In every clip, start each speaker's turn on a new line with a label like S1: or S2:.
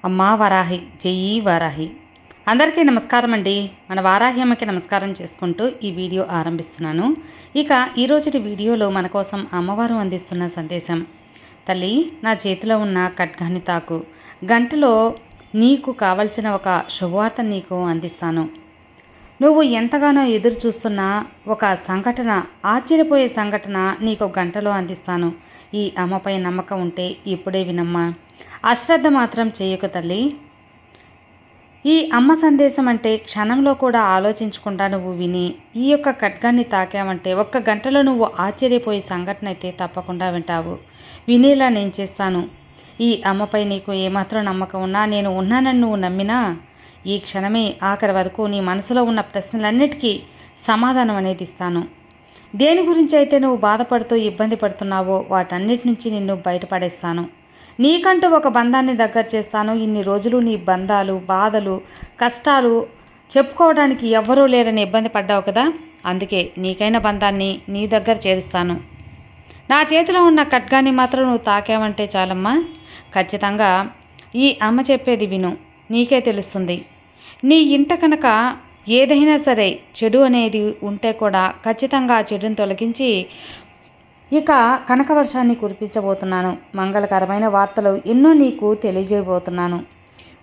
S1: అమ్మా వరాహి, జై వారాహి. అందరికీ నమస్కారం అండి. మన వారాహి అమ్మకి నమస్కారం చేసుకుంటూ ఈ వీడియో ఆరంభిస్తున్నాను. ఇక ఈరోజుటి వీడియోలో మన కోసం అమ్మవారు అందిస్తున్న సందేశం: తల్లి, నా చేతిలో ఉన్న ఖడ్గాన్ని తాకు. గంటలో నీకు కావలసిన ఒక శుభవార్త నీకు అందిస్తాను. నువ్వు ఎంతగానో ఎదురు చూస్తున్న ఒక సంఘటన, ఆశ్చర్యపోయే సంఘటన నీకు గంటలో అందిస్తాను. ఈ అమ్మపై నమ్మకం ఉంటే ఇప్పుడే వినమ్మా. అశ్రద్ధ మాత్రం చేయకు తల్లి. ఈ అమ్మ సందేశం అంటే క్షణంలో కూడా ఆలోచించకుండా నువ్వు విని ఈ యొక్క ఖడ్గాన్ని తాకావంటే ఒక్క గంటలో నువ్వు ఆశ్చర్యపోయే సంఘటన అయితే తప్పకుండా వింటావు. వినేలా నేను చేస్తాను. ఈ అమ్మపై నీకు ఏమాత్రం నమ్మకం ఉన్నా, నేను ఉన్నానని నువ్వు నమ్మినా, ఈ క్షణమే ఆఖరి వరకు నీ మనసులో ఉన్న ప్రశ్నలన్నిటికీ సమాధానం అనేది ఇస్తాను. దేని గురించి అయితే నువ్వు బాధపడుతూ ఇబ్బంది పడుతున్నావో వాటన్నిటి నుంచి నిన్ను బయటపడేస్తాను. నీకంటూ ఒక బంధాన్ని దగ్గర చేస్తాను. ఇన్ని రోజులు నీ బంధాలు, బాధలు, కష్టాలు చెప్పుకోవడానికి ఎవ్వరూ లేరని ఇబ్బంది పడ్డావు కదా, అందుకే నీకైన బంధాన్ని నీ దగ్గర చేరుస్తాను. నా చేతిలో ఉన్న ఖడ్గాన్ని మాత్రం నువ్వు తాకావంటే చాలమ్మా. ఖచ్చితంగా ఈ అమ్మ చెప్పేది విను, నీకే తెలుస్తుంది. నీ ఇంట కనుక ఏదైనా సరే చెడు అనేది ఉంటే కూడా ఖచ్చితంగా ఆ చెడుని తొలగించి ఇక కనకవర్షాన్ని కురిపించబోతున్నాను. మంగళకరమైన వార్తలు ఎన్నో నీకు తెలియజేయబోతున్నాను.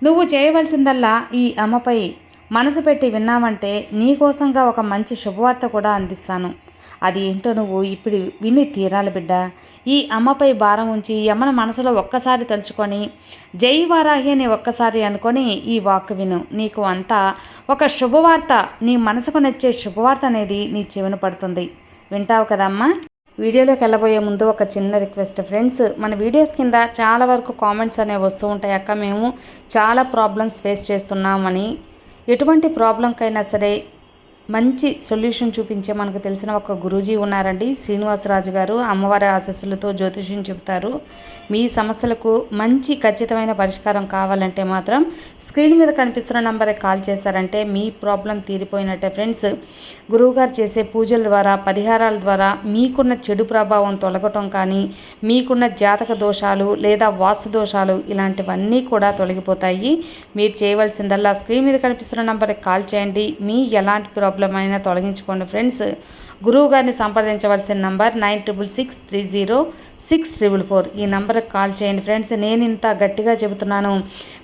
S1: నువ్వు చేయవలసిందల్లా ఈ అమ్మపై మనసు పెట్టి విన్నామంటే నీకోసంగా ఒక మంచి శుభవార్త కూడా అందిస్తాను. అది ఏంటో నువ్వు ఇప్పుడు విని తీరాలి బిడ్డ. ఈ అమ్మపై భారం ఉంచి యమ్మన మనసులో ఒక్కసారి తలుచుకొని జై వారాహి అని ఒక్కసారి అనుకొని ఈ వాక్ విను. నీకు అంతా ఒక శుభవార్త, నీ మనసుకు నచ్చే శుభవార్త అనేది నీ చెవిన పడుతుంది. వింటావు కదమ్మా. వీడియోలోకి వెళ్ళబోయే ముందు ఒక చిన్న రిక్వెస్ట్ ఫ్రెండ్స్, మన వీడియోస్ కింద చాలా వరకు కామెంట్స్ అనేవి వస్తూ ఉంటాయి. అక్క, మేము చాలా ప్రాబ్లమ్స్ ఫేస్ చేస్తున్నామని. ఎటువంటి ప్రాబ్లంకైనా సరే మంచి సొల్యూషన్ చూపించే మనకు తెలిసిన ఒక గురూజీ ఉన్నారండి, శ్రీనివాసరాజు గారు. అమ్మవారి ఆశీస్సులతో జ్యోతిష్యం చెబుతారు. మీ సమస్యలకు మంచి ఖచ్చితమైన పరిష్కారం కావాలంటే మాత్రం స్క్రీన్ మీద కనిపిస్తున్న నంబర్కి కాల్ చేశారంటే మీ ప్రాబ్లం తీరిపోయినట్టే ఫ్రెండ్స్. గురువుగారు చేసే పూజల ద్వారా, పరిహారాల ద్వారా మీకున్న చెడు ప్రభావం తొలగటం కానీ, మీకున్న జాతక దోషాలు లేదా వాస్తు దోషాలు ఇలాంటివన్నీ కూడా తొలగిపోతాయి. మీరు చేయవలసిందల్లా స్క్రీన్ మీద కనిపిస్తున్న నంబర్కి కాల్ చేయండి. మీ ఎలాంటి ప్రాబ్లం అయినా తొలగించుకోండి ఫ్రెండ్స్. గురువు గారిని సంప్రదించవలసిన నంబర్ 96630644. ఈ నంబర్కి కాల్ చేయండి ఫ్రెండ్స్. నేను ఇంత గట్టిగా చెబుతున్నాను,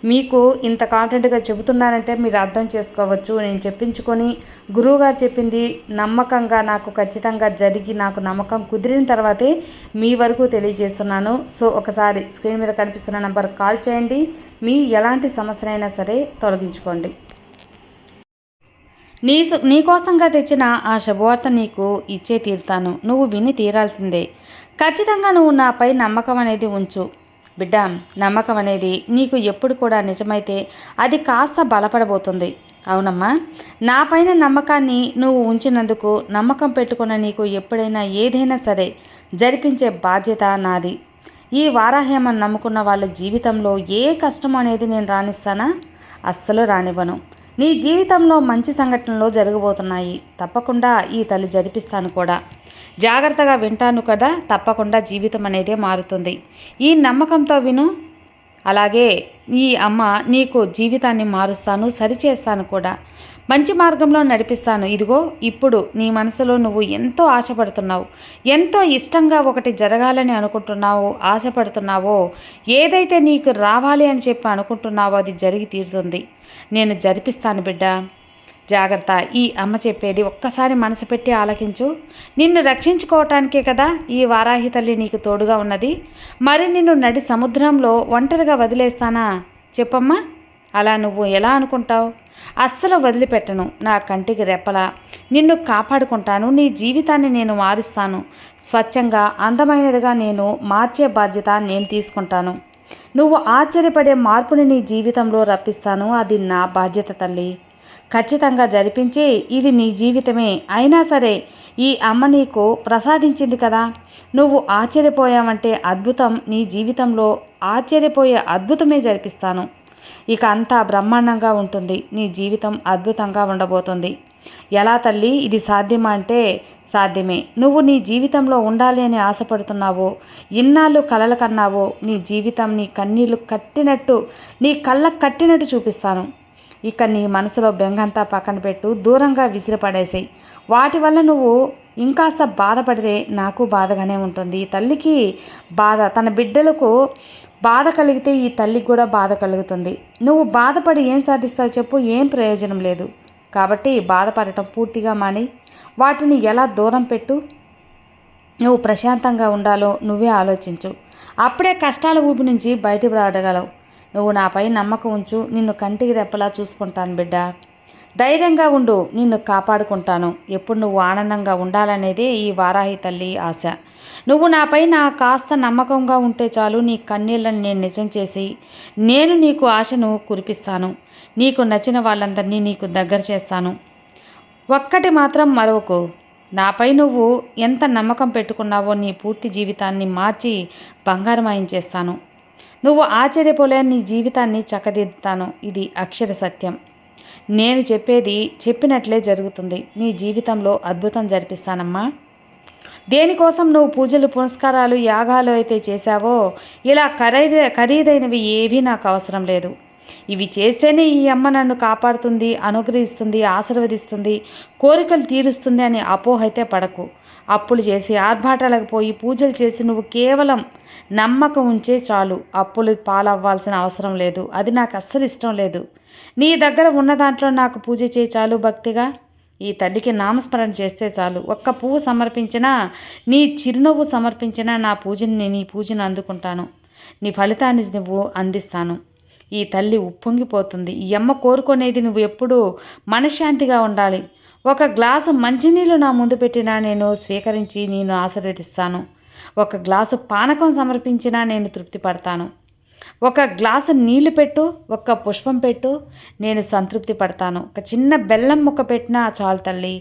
S1: మీకు ఇంత కాన్ఫిడెంట్గా చెబుతున్నానంటే మీరు అర్థం చేసుకోవచ్చు. నేను చెప్పించుకొని గురువుగారు చెప్పింది నమ్మకంగా నాకు ఖచ్చితంగా జరిగి నాకు నమ్మకం కుదిరిన తర్వాతే మీ వరకు తెలియజేస్తున్నాను. సో ఒకసారి స్క్రీన్ మీద కనిపిస్తున్న నంబర్కి కాల్ చేయండి. మీ ఎలాంటి సమస్యనైనా సరే తొలగించుకోండి. నీకోసంగా తెచ్చిన ఆ శుభవార్త నీకు ఇచ్చే తీరుతాను. నువ్వు విని తీరాల్సిందే. ఖచ్చితంగా నువ్వు నాపై నమ్మకం అనేది ఉంచు బిడ్డ. నమ్మకం అనేది నీకు ఎప్పుడు కూడా నిజమైతే అది కాస్త బలపడబోతుంది. అవునమ్మా, నా పైన నమ్మకాన్ని నువ్వు ఉంచినందుకు, నమ్మకం పెట్టుకున్న నీకు ఎప్పుడైనా ఏదైనా సరే జరిపించే బాధ్యత నాది. ఈ వారాహ్యమని నమ్ముకున్న వాళ్ళ జీవితంలో ఏ కష్టం అనేది నేను రాణిస్తానా? అస్సలు రానివ్వను. నీ జీవితంలో మంచి సంఘటనలు జరగబోతున్నాయి. తప్పకుండా ఈ తల్లి జరిపిస్తాను కూడా. జాగ్రత్తగా వింటాను కదా, తప్పకుండా జీవితం అనేదే మారుతుంది. ఈ నమ్మకంతో విను. అలాగే ఈ అమ్మ నీకు జీవితాన్ని మారుస్తాను, సరిచేస్తాను కూడా. మంచి మార్గంలో నడిపిస్తాను. ఇదిగో ఇప్పుడు నీ మనసులో నువ్వు ఎంతో ఆశపడుతున్నావు, ఎంతో ఇష్టంగా ఒకటి జరగాలని అనుకుంటున్నావు, ఆశపడుతున్నావో, ఏదైతే నీకు రావాలి అని చెప్పి అనుకుంటున్నావో అది జరిగి తీరుతుంది. నేను జరిపిస్తాను బిడ్డ. జాగ్రత్త. ఈ అమ్మ చెప్పేది ఒక్కసారి మనసు పెట్టి ఆలకించు. నిన్ను రక్షించుకోవటానికే కదా ఈ వారాహి తల్లి నీకు తోడుగా ఉన్నది. మరి నిన్ను నడి సముద్రంలో ఒంటరిగా వదిలేస్తానా చెప్పమ్మా? అలా నువ్వు ఎలా అనుకుంటావు? అస్సలు వదిలిపెట్టను. నా కంటికి రెప్పలా నిన్ను కాపాడుకుంటాను. నీ జీవితాన్ని నేను మారుస్తాను. స్వచ్ఛంగా, అందమైనదిగా నేను మార్చే బాధ్యత నేను తీసుకుంటాను. నువ్వు ఆశ్చర్యపడే మార్పుని నీ జీవితంలో రప్పిస్తాను. అది నా బాధ్యత తల్లి. ఖచ్చితంగా జరిపించి ఇది నీ జీవితమే అయినా సరే ఈ అమ్మ నీకు ప్రసాదించింది కదా. నువ్వు ఆశ్చర్యపోయావంటే అద్భుతం నీ జీవితంలో ఆశ్చర్యపోయే అద్భుతమే జరిపిస్తాను. ఇక అంతా బ్రహ్మాండంగా ఉంటుంది. నీ జీవితం అద్భుతంగా ఉండబోతుంది. ఎలా తల్లి, ఇది సాధ్యమా అంటే సాధ్యమే. నువ్వు నీ జీవితంలో ఉండాలి అని ఆశపడుతున్నావో, ఇన్నాళ్ళు కలలు కన్నావో, నీ జీవితం నీ కన్నీళ్లు కట్టినట్టు, నీ కళ్ళకు కట్టినట్టు చూపిస్తాను. ఇక నీ మనసులో బెంగంతా పక్కన పెట్టు, దూరంగా విసిరిపడేసేయి. వాటి వల్ల నువ్వు ఇంకాస్త బాధపడితే నాకు బాధగానే ఉంటుంది. ఈ తల్లికి బాధ, తన బిడ్డలకు బాధ కలిగితే ఈ తల్లికి కూడా బాధ కలుగుతుంది. నువ్వు బాధపడి ఏం సాధిస్తావు చెప్పు? ఏం ప్రయోజనం లేదు. కాబట్టి బాధపడటం పూర్తిగా మాని వాటిని ఎలా దూరం పెట్టు. నువ్వు ప్రశాంతంగా ఉండాలో నువ్వే ఆలోచించు. అప్పుడే కష్టాల ఊపి నుంచి బయటపడగలవు. నువ్వు నాపై నమ్మకం ఉంచు. నిన్ను కంటికి రెప్పలా చూసుకుంటాను బిడ్డ. ధైర్యంగా ఉండు, నిన్ను కాపాడుకుంటాను. ఎప్పుడు నువ్వు ఆనందంగా ఉండాలనేదే ఈ వారాహి తల్లి ఆశ. నువ్వు నాపై కాస్త నమ్మకంగా ఉంటే చాలు. నీ కన్నీళ్ళని నేను నిజం చేసి నేను నీకు ఆశను కురిపిస్తాను. నీకు నచ్చిన వాళ్ళందరినీ నీకు దగ్గర చేస్తాను. ఒక్కటి మాత్రం మరవకు, నాపై నువ్వు ఎంత నమ్మకం పెట్టుకున్నావో నీ పూర్తి జీవితాన్ని మార్చి బంగారమాయించేస్తాను. నువ్వు ఆశ్చర్యపోలే నీ జీవితాన్ని చక్కదిద్దుతాను. ఇది అక్షర సత్యం. నేను చెప్పేది చెప్పినట్లే జరుగుతుంది. నీ జీవితంలో అద్భుతం జరిపిస్తానమ్మా. దేనికోసం నువ్వు పూజలు, పునస్కారాలు, యాగాలు అయితే చేశావో, ఇలా ఖరీదైనవి ఏవీ నాకు అవసరం లేదు. ఇవి చేస్తేనే ఈ అమ్మ నన్ను కాపాడుతుంది, అనుగ్రహిస్తుంది, ఆశీర్వదిస్తుంది, కోరికలు తీరుస్తుంది అని అపోహ అయితే పడకు. అప్పులు చేసి ఆర్భాటాలకు పోయి పూజలు చేసి నువ్వు కేవలం నమ్మకం ఉంచే చాలు. అప్పులు పాలవ్వాల్సిన అవసరం లేదు. అది నాకు అస్సలు ఇష్టం లేదు. నీ దగ్గర ఉన్న దాంట్లో నాకు పూజ చేయి చాలు. భక్తిగా ఈ తల్లికి నామస్మరణ చేస్తే చాలు. ఒక్క పువ్వు సమర్పించినా, నీ చిరునవ్వు సమర్పించినా నీ పూజను అందుకుంటాను. నీ ఫలితాన్ని నువ్వు అందిస్తాను. ఈ తల్లి ఉప్పొంగిపోతుంది. ఈ అమ్మ కోరుకునేది నువ్వు ఎప్పుడూ మనశ్శాంతిగా ఉండాలి. ఒక గ్లాసు మంచినీళ్ళు నా ముందు పెట్టినా నేను స్వీకరించి నేను ఆశీర్వదిస్తాను. ఒక గ్లాసు పానకం సమర్పించినా నేను తృప్తి పడతాను. ఒక గ్లాసు నీళ్లు పెట్టు, ఒక్క పుష్పం పెట్టు, నేను సంతృప్తి పడతాను. ఒక చిన్న బెల్లం ముక్క పెట్టినా చాలు తల్లి.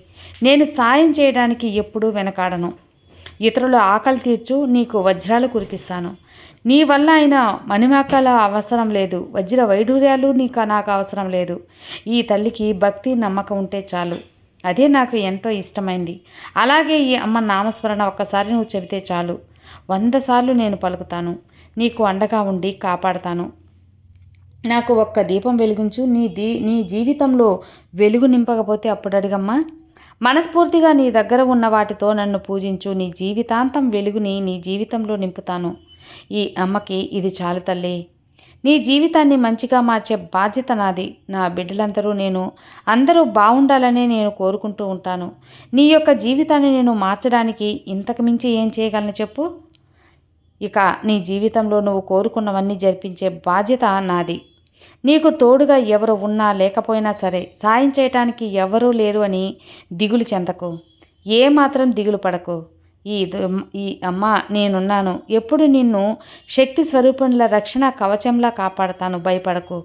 S1: నేను సాయం చేయడానికి ఎప్పుడూ వెనకాడను. ఇతరుల ఆకలి తీర్చు, నీకు వజ్రాలు కురిపిస్తాను. నీ వల్ల అయినా మణిమక్కల అవసరం లేదు. వజ్ర వైఢూర్యాలు నాకు అవసరం లేదు. ఈ తల్లికి భక్తి, నమ్మకం ఉంటే చాలు. అదే నాకు ఎంతో ఇష్టమైంది. అలాగే ఈ అమ్మ నామస్మరణ ఒక్కసారి నువ్వు చెబితే చాలు. 100 సార్లు నేను పలుకుతాను. నీకు అండగా ఉండి కాపాడతాను. నాకు ఒక్క దీపం వెలిగించు. నీ జీవితంలో వెలుగు నింపకపోతే అప్పుడు అడిగమ్మా. మనస్ఫూర్తిగా నీ దగ్గర ఉన్న వాటితో నన్ను పూజించు. నీ జీవితాంతం వెలుగుని నీ జీవితంలో నింపుతాను. ఈ అమ్మకి ఇది చాలు తల్లి. నీ జీవితాన్ని మంచిగా మార్చే బాధ్యత నాది. నా బిడ్డలందరూ అందరూ బాగుండాలనే నేను కోరుకుంటూ ఉంటాను. నీ యొక్క జీవితాన్ని నేను మార్చడానికి ఇంతకు మించి ఏం చేయగలను చెప్పు? ఇక నీ జీవితంలో నువ్వు కోరుకున్నవన్నీ జరిపించే బాధ్యత నాది. నీకు తోడుగా ఎవరు ఉన్నా లేకపోయినా సరే, సాయం చేయటానికి ఎవరూ లేరు అని దిగులు చెందకు. ఏమాత్రం దిగులు పడకు. ఈ అమ్మ నేనున్నాను. ఎప్పుడు నిన్ను శక్తి స్వరూపంలో రక్షణ కవచంలా కాపాడతాను. భయపడకు.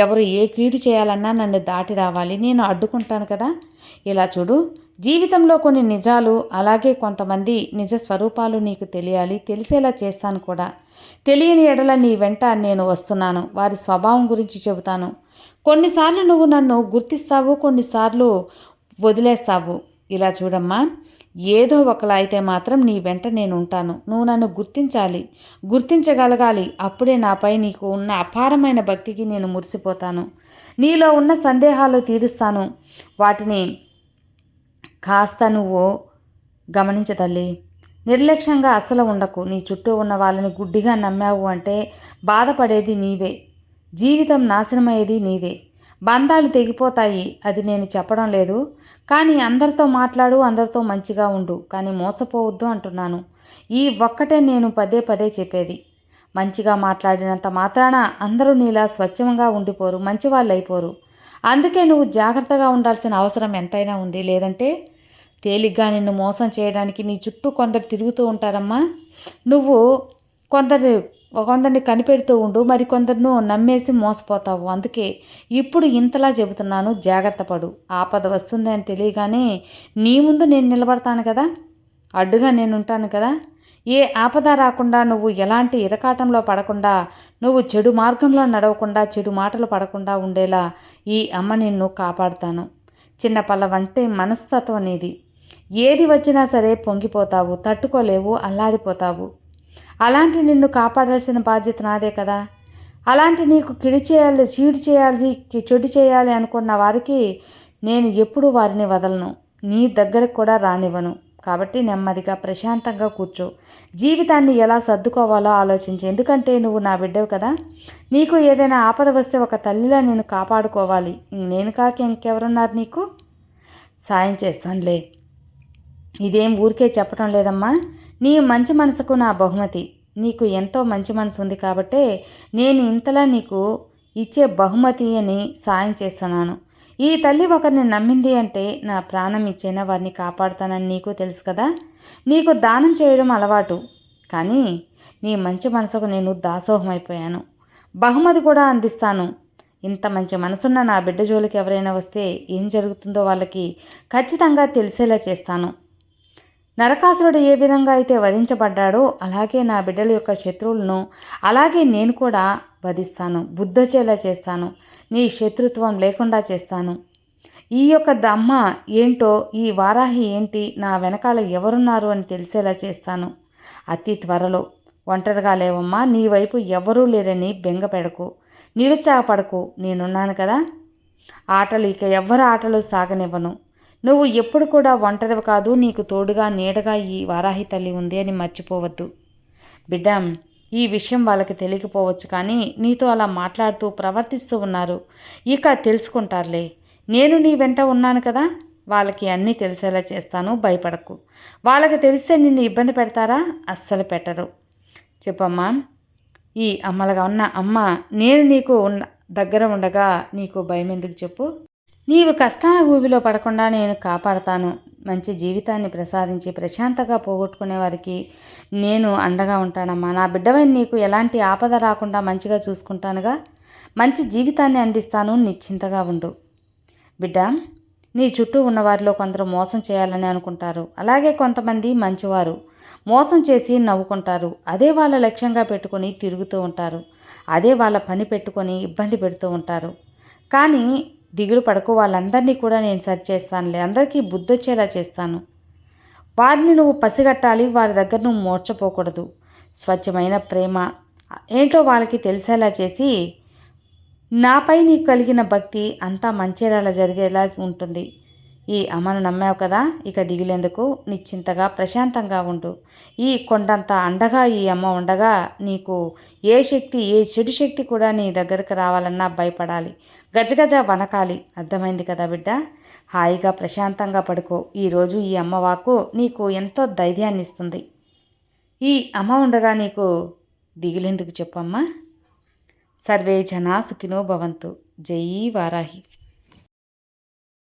S1: ఎవరు ఏ కీడు చేయాలన్నా నన్ను దాటి రావాలి. నేను అడ్డుకుంటాను కదా. ఇలా చూడు, జీవితంలో కొన్ని నిజాలు, అలాగే కొంతమంది నిజ స్వరూపాలు నీకు తెలియాలి. తెలిసేలా చేస్తాను కూడా. తెలియని ఎడల నీ వెంట నేను వస్తున్నాను. వారి స్వభావం గురించి చెబుతాను. కొన్నిసార్లు నువ్వు నన్ను గుర్తిస్తావు, కొన్నిసార్లు వదిలేస్తావు. ఇలా చూడమ్మా, ఏదో ఒకలా అయితే మాత్రం నీ వెంట నేను ఉంటాను. నువ్వు నన్ను గుర్తించాలి, గుర్తించగలగాలి. అప్పుడే నాపై నీకు ఉన్న అపారమైన భక్తికి నేను మురిసిపోతాను. నీలో ఉన్న సందేహాలు తీరుస్తాను. వాటిని కాస్త నువ్వు గమనించతల్లి. నిర్లక్ష్యంగా అస్సలు ఉండకు. నీ చుట్టూ ఉన్న వాళ్ళని గుడ్డిగా నమ్మావు అంటే బాధపడేది నీవే. జీవితం నాశనమయ్యేది నీదే. బంధాలు తెగిపోతాయి. అది నేను చెప్పడం లేదు. కానీ అందరితో మాట్లాడు, అందరితో మంచిగా ఉండు, కానీ మోసపోవద్దు అంటున్నాను. ఈ ఒక్కటే నేను పదే పదే చెప్పేది. మంచిగా మాట్లాడినంత మాత్రాన అందరూ నీలా స్వచ్ఛంగా ఉండిపోరు, మంచివాళ్ళు అయిపోరు. అందుకే నువ్వు జాగ్రత్తగా ఉండాల్సిన అవసరం ఎంతైనా ఉంది. లేదంటే తేలిగ్గా నిన్ను మోసం చేయడానికి నీ చుట్టూ కొందరు తిరుగుతూ ఉంటారమ్మా. నువ్వు కొందరిని కనిపెడుతూ ఉండు, మరి కొందరును నమ్మేసి మోసపోతావు. అందుకే ఇప్పుడు ఇంతలా చెబుతున్నాను, జాగ్రత్త పడు. ఆపద వస్తుంది అని తెలియగానే నీ ముందు నేను నిలబడతాను కదా, అడ్డుగా నేను ఉంటాను కదా. ఏ ఆపద రాకుండా, నువ్వు ఎలాంటి ఇరకాటంలో పడకుండా, నువ్వు చెడు మార్గంలో నడవకుండా, చెడు మాటలు పడకుండా ఉండేలా ఈ అమ్మ నిన్ను కాపాడుతాను. చిన్నపల్ల వంటి మనస్తత్వం నీది. ఏది వచ్చినా సరే పొంగిపోతావు, తట్టుకోలేవు, అల్లాడిపోతావు. అలాంటి నిన్ను కాపాడాల్సిన బాధ్యత నాదే కదా. అలాంటి నీకు చీడు చేయాలి, చెడు చేయాలి అనుకున్న వారికి నేను ఎప్పుడూ వారిని వదలను, నీ దగ్గరకు కూడా రానివ్వను. కాబట్టి నెమ్మదిగా ప్రశాంతంగా కూర్చో. జీవితాన్ని ఎలా సర్దుకోవాలో ఆలోచించు. ఎందుకంటే నువ్వు నా బిడ్డవు కదా. నీకు ఏదైనా ఆపద వస్తే ఒక తల్లిలా నేను కాపాడుకోవాలి. నేను కాక ఇంకెవరున్నారు నీకు? సాయం చేస్తానులే. ఇదేం ఊరికే చెప్పటం లేదమ్మా. నీ మంచి మనసుకు నా బహుమతి. నీకు ఎంతో మంచి మనసు ఉంది కాబట్టే నేను ఇంతలా నీకు ఇచ్చే బహుమతి అని సాయం చేస్తున్నాను. ఈ తల్లి ఒకరిని నమ్మింది అంటే నా ప్రాణం ఇచ్చైనా వారిని కాపాడుతానని నీకు తెలుసు కదా. నీకు దానం చేయడం అలవాటు, కానీ నీ మంచి మనసుకు నేను దాసోహమైపోయాను. బహుమతి కూడా అందిస్తాను. ఇంత మంచి మనసున్న నా బిడ్డ జోలికి ఎవరైనా వస్తే ఏం జరుగుతుందో వాళ్ళకి ఖచ్చితంగా తెలిసేలా చేస్తాను. నరకాసురుడు ఏ విధంగా అయితే వధించబడ్డాడో అలాగే నా బిడ్డల యొక్క శత్రువులను అలాగే నేను కూడా వధిస్తాను, బుద్ధొచ్చేలా చేస్తాను, నీ శత్రుత్వం లేకుండా చేస్తాను. ఈ యొక్క దమ్మ ఏంటో, ఈ వారాహి ఏంటి, నా వెనకాల ఎవరున్నారు అని తెలిసేలా చేస్తాను అతి త్వరలో. ఒంటరిగా లేవమ్మా, నీ వైపు ఎవరూ లేరని బెంగపెడకు, నిరుత్సాహపడకు. నేనున్నాను కదా. ఆటలు ఇక ఎవ్వరి ఆటలు సాగనివ్వను. నువ్వు ఎప్పుడు కూడా ఒంటరివి కాదు, నీకు తోడుగా నీడగా ఈ వారాహి తల్లి ఉంది అని మర్చిపోవద్దు. బిడ్డ, ఈ విషయం వాళ్ళకి తెలియకపోవచ్చు, కానీ నీతో అలా మాట్లాడుతూ ప్రవర్తిస్తూ ఉన్నారు. ఇక తెలుసుకుంటారులే. నేను నీ వెంట ఉన్నాను కదా. వాళ్ళకి అన్నీ తెలిసేలా చేస్తాను, భయపడకు. వాళ్ళకి తెలిస్తే నిన్ను ఇబ్బంది పెడతారా? అస్సలు పెట్టరు. చెప్పమ్మా. ఈ అమ్మలుగా ఉన్న అమ్మ నేను నీకు దగ్గర ఉండగా నీకు భయం ఎందుకు చెప్పు. నీవు కష్టాల ఊబిలో పడకుండా నేను కాపాడతాను. మంచి జీవితాన్ని ప్రసాదించి ప్రశాంతంగా పోగొట్టుకునే వారికి నేను అండగా ఉంటానమ్మా. నా బిడ్డవైన నీకు ఎలాంటి ఆపద రాకుండా మంచిగా చూసుకుంటానుగా. మంచి జీవితాన్ని అందిస్తాను, నిశ్చింతగా ఉండు. బిడ్డ, నీ చుట్టూ ఉన్నవారిలో కొందరు మోసం చేయాలని అనుకుంటారు. అలాగే కొంతమంది మంచివారు మోసం చేసి నవ్వుకుంటారు. అదే వాళ్ళ లక్ష్యంగా పెట్టుకొని తిరుగుతూ ఉంటారు. అదే వాళ్ళ పని పెట్టుకొని ఇబ్బంది పెడుతూ ఉంటారు. కానీ దిగులు పడకు, వాళ్ళందరినీ కూడా నేను సరిచేస్తానులే. అందరికీ బుద్ధొచ్చేలా చేస్తాను. వారిని నువ్వు పసిగట్టాలి, వారి దగ్గర నువ్వు మోర్చపోకూడదు. స్వచ్ఛమైన ప్రేమ ఏంటో వాళ్ళకి తెలిసేలా చేసి నాపై నీకు కలిగిన భక్తి అంతా మంచిర్యాల జరిగేలా ఉంటుంది. ఈ అమ్మను నమ్మావు కదా, ఇక దిగులేందుకు, నిశ్చింతగా ప్రశాంతంగా ఉండు. ఈ కొండంత అండగా ఈ అమ్మ ఉండగా నీకు ఏ శక్తి, ఏ చెడు శక్తి కూడా నీ దగ్గరకు రావాలన్నా భయపడాలి, గజగజ వనకాలి. అర్థమైంది కదా బిడ్డ. హాయిగా ప్రశాంతంగా పడుకో. ఈరోజు ఈ అమ్మ వాక్కు నీకు ఎంతో ధైర్యాన్ని ఇస్తుంది. ఈ అమ్మ ఉండగా నీకు దిగులేందుకు చెప్పమ్మా. సర్వే జనా సుఖినో భవంతు. జై వారాహి.